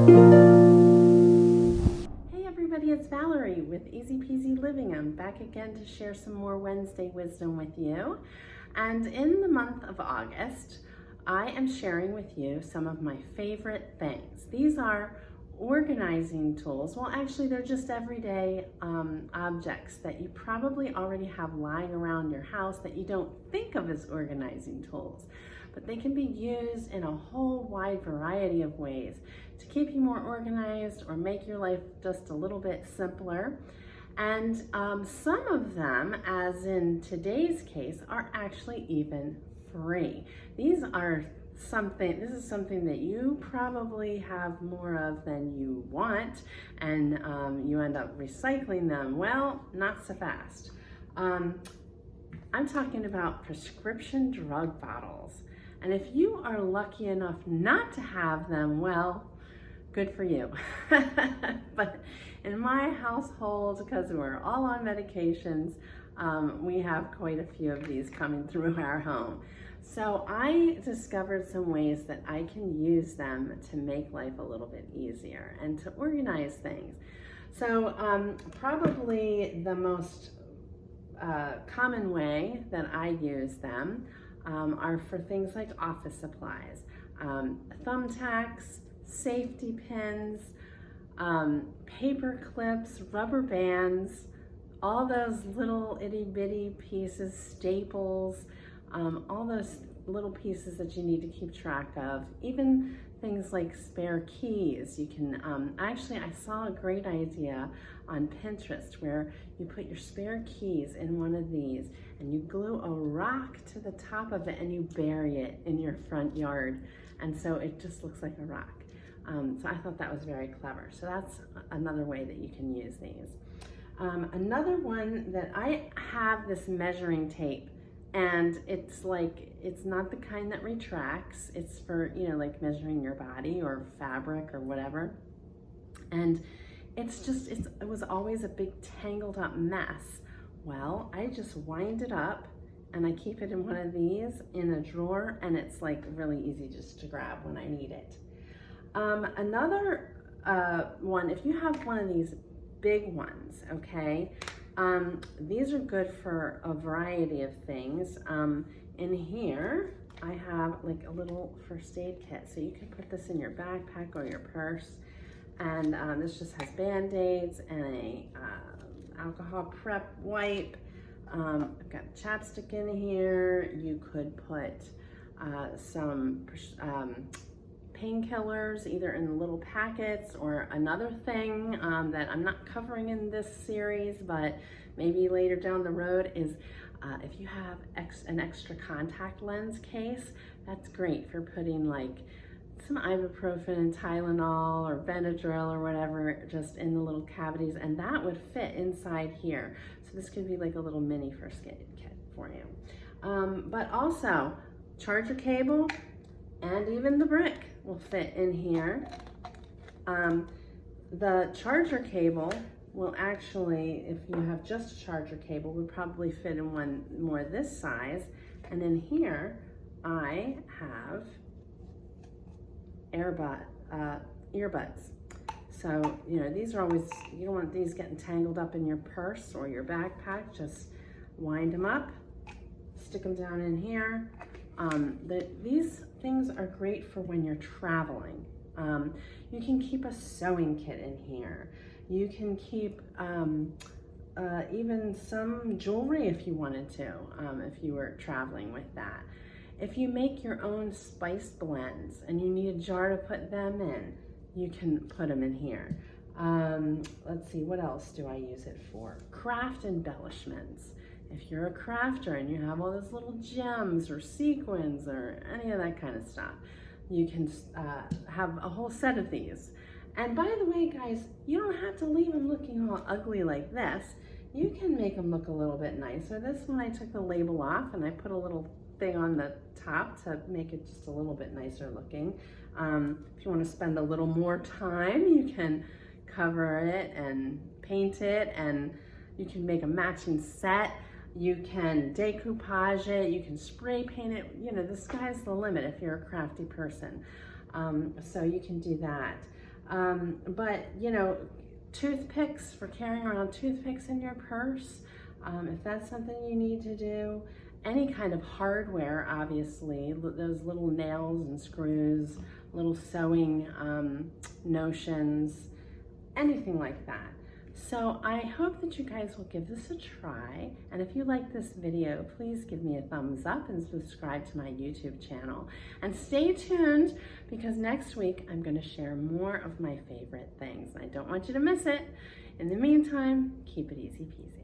Hey everybody, it's Valerie with Easy Peasy Living. I'm back again to share some more Wednesday wisdom with you. And in the month of August, I am sharing with you some of my favorite things. These are organizing tools. Well, actually, they're just everyday objects that you probably already have lying around your house that you don't think of as organizing tools. But they can be used in a whole wide variety of ways to keep you more organized or make your life just a little bit simpler. And some of them, as in today's case, are actually even free. This is something that you probably have more of than you want, and you end up recycling them. Well, not so fast. I'm talking about prescription drug bottles. And if you are lucky enough not to have them, well, good for you. But in my household, because we're all on medications, we have quite a few of these coming through our home. So I discovered some ways that I can use them to make life a little bit easier and to organize things. So probably the most common way that I use them are for things like office supplies, thumbtacks, safety pins, paper clips, rubber bands, all those little itty bitty pieces, staples, all those little pieces that you need to keep track of. Even things like spare keys. You can, actually I saw a great idea on Pinterest where you put your spare keys in one of these and you glue a rock to the top of it and you bury it in your front yard. And so it just looks like a rock. So I thought that was very clever. So that's another way that you can use these. Another one that I have this measuring tape, and it's not the kind that retracts. It's for, like measuring your body or fabric or whatever. And it was always a big tangled up mess. Well, I just wind it up and I keep it in one of these in a drawer, and it's like really easy just to grab when I need it. Another one, if you have one of these big ones, okay, these are good for a variety of things. In here, I have like a little first aid kit. So you can put this in your backpack or your purse. And this just has Band-Aids and a alcohol prep wipe. I've got chapstick in here. You could put some painkillers either in little packets, or another thing that I'm not covering in this series, but maybe later down the road is if you have an extra contact lens case, that's great for putting like some ibuprofen and Tylenol or Benadryl or whatever just in the little cavities, and that would fit inside here. So this could be like a little mini first aid kit for you. But also charger cable and even the brick will fit in here. The charger cable will actually, if you have just a charger cable, would probably fit in one more this size. And in here, I have earbuds. So, these are always, you don't want these getting tangled up in your purse or your backpack. Just wind them up, stick them down in here. These things are great for when you're traveling. You can keep a sewing kit in here. You can keep even some jewelry if you wanted to, if you were traveling with that. If you make your own spice blends and you need a jar to put them in, you can put them in here. Let's see, what else do I use it for? Craft embellishments. If you're a crafter and you have all those little gems or sequins or any of that kind of stuff, you can have a whole set of these. And by the way, guys, you don't have to leave them looking all ugly like this. You can make them look a little bit nicer. This one I took the label off and I put a little thing on the top to make it just a little bit nicer looking. If you want to spend a little more time, you can cover it and paint it, and you can make a matching set. You can decoupage it, you can spray paint it. The sky's the limit if you're a crafty person. So you can do that. But you know, toothpicks, for carrying around toothpicks in your purse, if that's something you need to do. Any kind of hardware, obviously, those little nails and screws, little sewing notions, anything like that. So I hope that you guys will give this a try. And if you like this video, please give me a thumbs up and subscribe to my YouTube channel. And stay tuned, because next week I'm going to share more of my favorite things. I don't want you to miss it. In the meantime, keep it easy peasy.